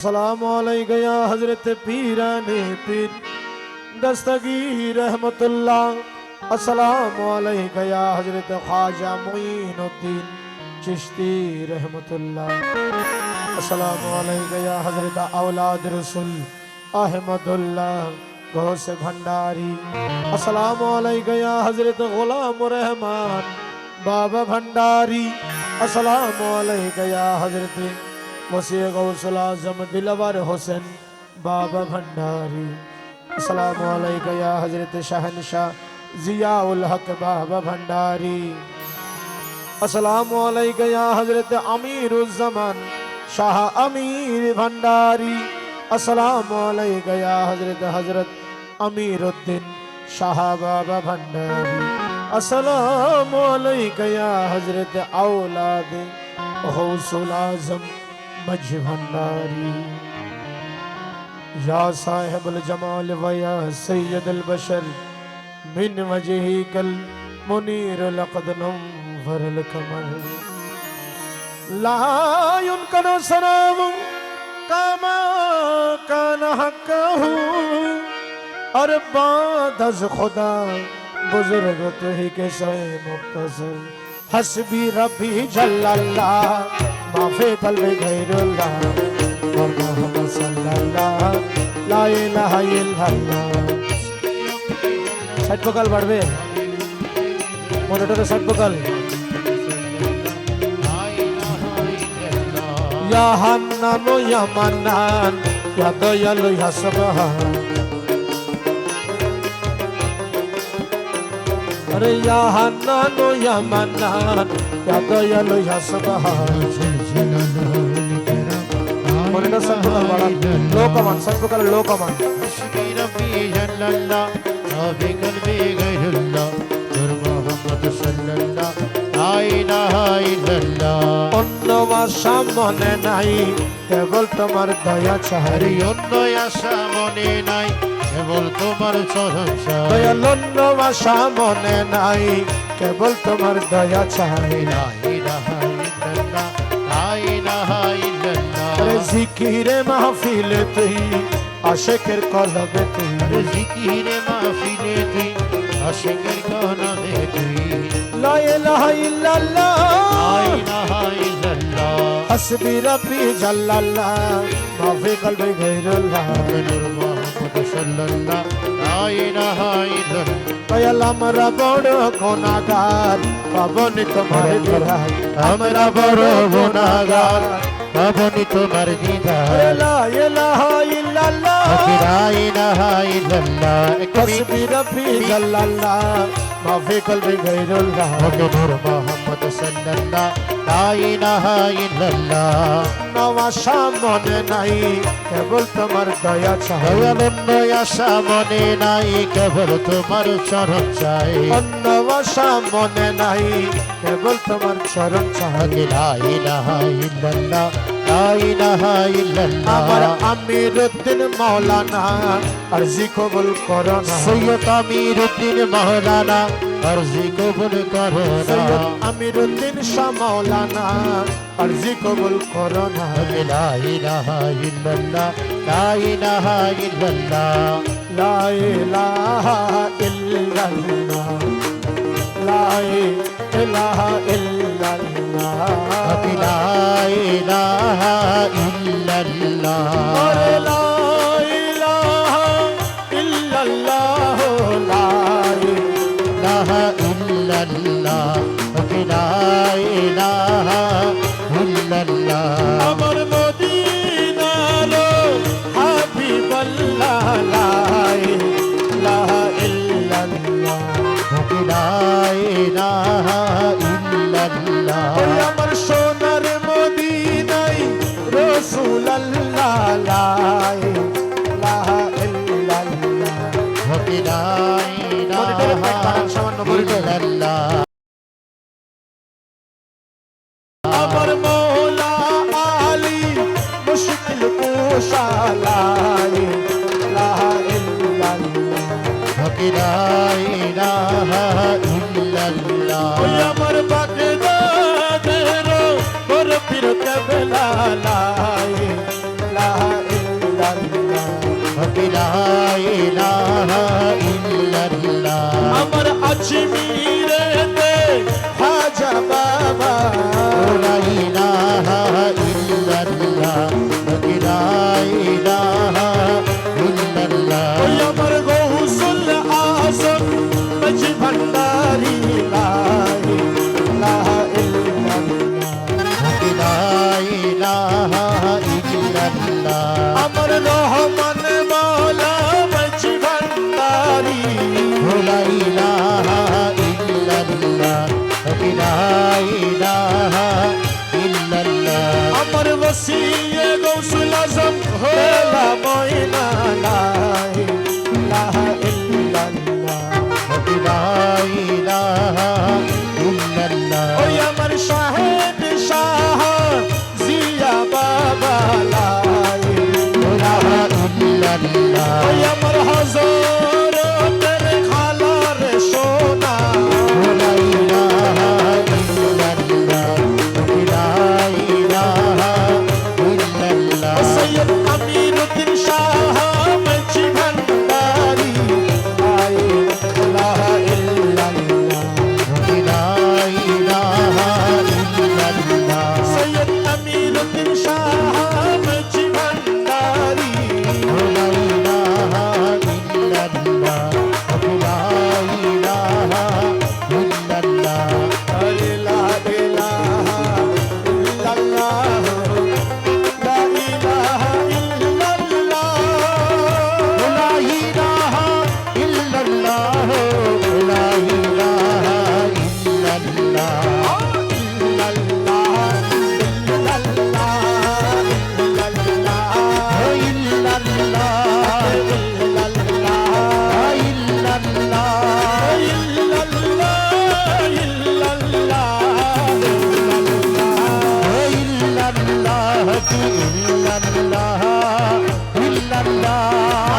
अस्सलाम अलैका या हजरत पीराने पीर दस्तगीर रहमतुल्लाह। अस्सलाम अलैका या हजरत ख्वाजा मुईनुद्दीन चिश्ती रहमतुल्लाह। अस्सलाम अलैका या हजरत औलाद रसूल अहमदुल्लाह गौस भंडारी। अस्सलाम अलैका या हजरत गुलाम रहमान बाबा भंडारी। अस्सलाम अलैका या हजरत वसीय गौसुल आज़म दिलवर हुसैन बाबा भंडारी। अस्सलामु अलैका या हजरत शहनशाह जियाउल हक बाबा भंडारी। अस्सलामु अलैका या हजरत अमीरुज़्ज़मान शाह अमीर भंडारी। अस्सलामु अलैका या हजरत अमीरुद्दीन शाह बाबा भंडारी। अस्सलामु अलैका या हजरत औलाद गौसुल आज़म मज भंडारी। या साहिबुल जमाल व या सैयदुल बशर मिन वजहिकल मुनीर लक़द नव्वरल कमर। ला युनकनु सलाम कमा कान हक़्क़हु। और बाद अज़ खुदा बुजुर्ग तो ही के से मुख्तसर। हस्बी रब्बी जल्लल्लाह माफे कल्बे गैरुल्लाह और मोहम्मद सल्लल्लाह ला इलाहा इल्लल्लाह। ষাট বকাল বাড়বে মনিটরে 60 বকাল। ইয়া হান্নান ইয়া মান্নান ইয়া দয়ালু ইয়া সুবহান। अरे या हन्नान या मन्नान या दयालु या सुबहान। मॉनिटर सब बड़ा लो कमान सब कर लो कमान। हस्बी रब्बी जल्लल्लाह माफी कल्बी गैरुल्लाह नूर मोहम्मद सल्लल्लाह ला इलाहा इल्लल्लाह। অন্য আশা মনে নাই কেবল তোমার দয়া চাই। অন্য আশা মনে নাই কেবল তোমার চরণ চাই। দয়াল অন্য আশা মনে নাই কেবল তোমার দয়া চাই। লা ইলাহা ইল্লাল্লাহ লা ইলাহা ইল্লাল্লাহ। জিকিরে মাহফিলে তুই আশিকের কলবে তুই। জিকিরে মাহফিলে তুই আশিকের কলবে তুই। লা ইলাহা ইল্লাল্লাহ লা ইলাহা ইল্লাল্লাহ। হসবি রব্বি জাল্লাল্লাহ মাফি কলবি গায়রুল্লাহ নূর মোহাম্মদ সাল্লাল্লাহ লা ইলাহা ইল্লাল্লাহ। দয়াল আমরা বড় গুনাহগার পাবনি তোমার দিদার। আমরা বড় গুনাহগার পাবনি তোমার দিদার। লা ইলাহা ইল্লাল্লাহ লা ইলাহা ইল্লাল্লাহ। হসবি রব্বি জাল্লাল্লাহ মাফি কলবি গায়রুল্লাহ নূর মোহাম্মদ সাল্লাল্লাহ লা ইলাহা ইল্লাল্লাহ। নওয়াশা মনে নাই কেবল তোমার দয়া চাই। অন্য আশা মনে নাই কেবল তোমার চরণ চাই। অন্য আশা মনে নাই কেবল তোমার চরণ চাই। লা ইলাহা ইল্লাল্লাহ লা ইলাহা ইল্লাল্লাহ। আমার আমিরুদ্দিন মাওলানা আরজি কবুল করো না। সৈয়দ আমিরুদ্দিন মাওলানা আরজি কবুল করো না। সৈয়দ আমিরুদ্দিন শাহ মাওলানা আরজি কবুল করো না। লা ইলাহা ইল্লাল্লাহ লা ইলাহা ইল্লাল্লাহ লা ইলাহা ইল্লাল্লাহ লা ইলাহা ইল্লাল্লাহ লা ইলাহা ইল্লাল্লাহ লা ইলাহা ইল্লাল্লাহ লা ইলাহা ইল্লাল্লাহ লা ইলাহা ইল্লাল্লাহ। আমার মদিনার হাবিবাল্লাহ লা ইলাহা ইল্লাল্লাহ লা ইলাহা ইল্লাল্লাহ। আমার সোনার মদিনায় রাসূলুল্লাহ লা ইলাহা ইল্লাল্লাহ লা ইলাহা ইল্লাল্লাহ। আমার মৌলা আলী মুশকিল কুশা লা ইলাহা ইল্লাল্লাহ লা ইলাহা ইল্লাল্লাহ। ওই আমার বাগদাদের বড় পীর কেবলা লা ইলাহা লা ইলাহা ইল্লাল্লাহ আমার আজমিরেতে খাজা বাবা লা ইলাহা ইল্লাল্লাহ লা ইলাহা ইল্লাল্লাহ ওই আমার গৌসুল আজম মজ ভান্ডারি লা ইলাহা ইল্লাল্লাহ লা ইলাহা ইল্লাল্লাহ আমার রহমান মওলা মজ ভান্ডারি লা ইলাহা ইল্লাল্লাহ লা ইলাহা ইল্লাল্লাহ আমার ওসিয়ে গৌসুল আজম হেলা ময়না লা ইলাহা ইল্লাল্লাহ লা ইলাহা ইল্লাল্লাহ ওই আমার শাহেদ শাহ জিয়া বাবা লা ইলাহা ইল্লাল্লাহ ওই আমার হযরতের খালার সোনা লা ইলাহা ইল্লাল্লাহ লা ইলাহা ইল্লাল্লাহ সৈয়দ আমিরুদ্দিন শাহ মঞ্চি ভান্ডারি লা ইলাহা ইল্লাল্লাহ লা ইলাহা ইল্লাল্লাহ সৈয়দ আমিরুদ্দিন শাহ মঞ্চি ভান্ডারি লা ইলাহা ইল্লাল্লাহ লা ইলাহা ইল্লাল্লাহ লা ইলাহা ইল্লাল্লাহ লা ইলাহা ইল্লাল্লাহ লা ইলাহা ইল্লাল্লাহ লা ইলাহা ইল্লাল্লাহ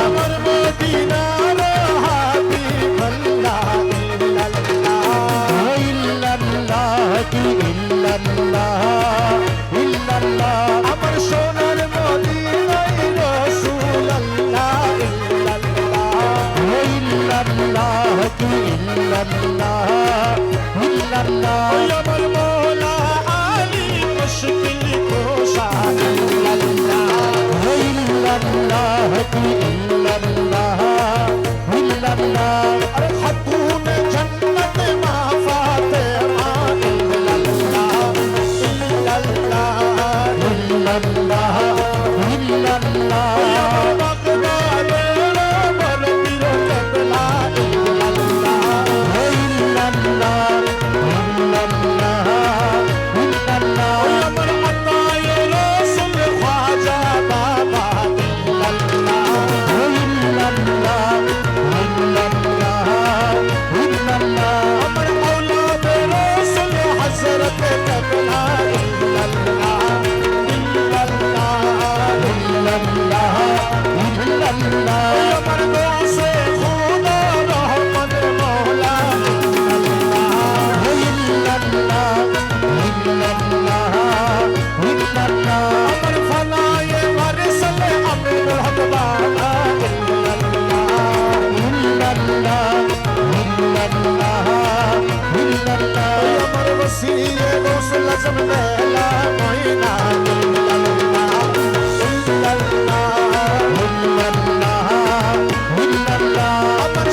আমার মদিনার হাবিব আল্লাহ আমার সোনার মদিনায় রাসূল আল্লাহ ওই আমার মওলা আলী মুশকিল কুশা আরে খাতুন জান্নাত মা ফাতেমা ইল্লাল্লাহ বাগদাদের আমার পীর কেবলা ওই আমার আতায়ে রাসূল খাজা বাবা আমার আওলাদে রাসূল হযরত কেবলা আমার দোসে খুদা রহমান মওলা আমার ফানায়ে মারসালে আমিনুল হক বাবা আমার ওসিয়ে গৌসুল আজম বেলা ময়না আমার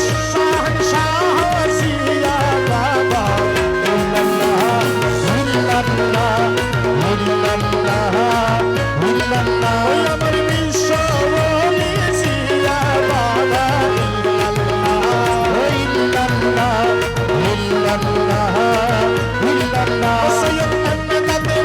শাহ জিয়া বাবা ওই আমার বিশ্বলি জিয়া বাবা সৈয়দ আহমদ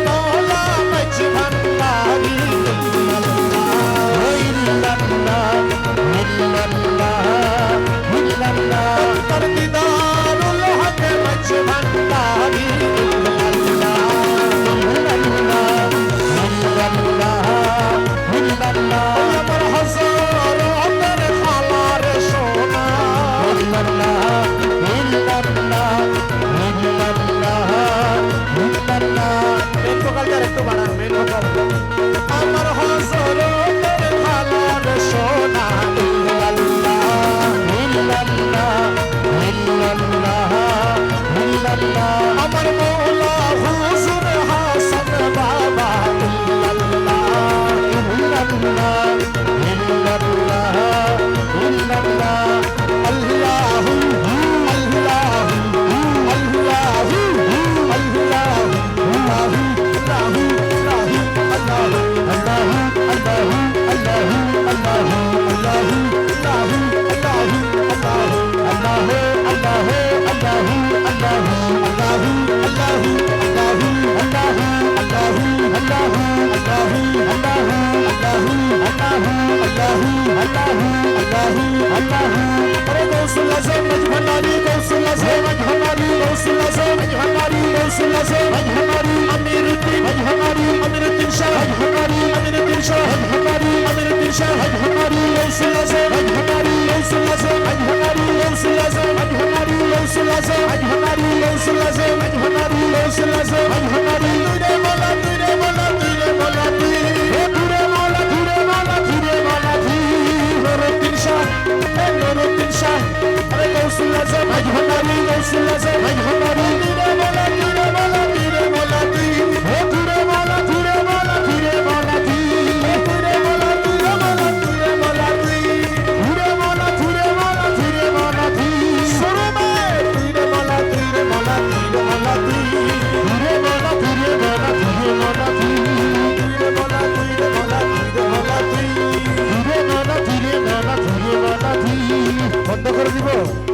अरे गौसुल्ला से मजभंडारी गौसुल्ला से मजभंडारी गौसुल्ला से मजभंडारी गौसुल्ला से मजभंडारी अमीरुद्दीन मजभंडारी अमीरुद्दीन शाह मजभंडारी अमीरुद्दीन शाह मजभंडारी अमीरुद्दीन शाह मजभंडारी गौसुल्ला से मजभंडारी गौसुल्ला से मजभंडारी गौसुल्ला से मजभंडारी गौसुल्ला से मजभंडारी गौसुल्ला से मजभंडारी गौसुल्ला से मजभंडारी तुरे मोला तुरे मोला तुरे मोला तुरे मोला तुरे मोला तुरे मोला नूरुद्दीन शाह नूरुद्दीन शाह अरे गौसुल्ला से मजभंडारी गौसुल्ला से मजभंडारी तुरे मोला तुरे मोला तुरे मोला तुरे मोला तुरे मोला तुरे मोला तुरे मोला तुरे मोला तुरे मोला तुरे मोला तुरे मोला तुरे मोला शुरू में तुरे मोला तुरे मोला तुरे मोला तुरे मोला तुरे मोला तुरे मोला तुरे मोला तुरे मोला तुरे मोला तुरे मोला तुरे मोला तुरे मोला বন্ধ করে দিব।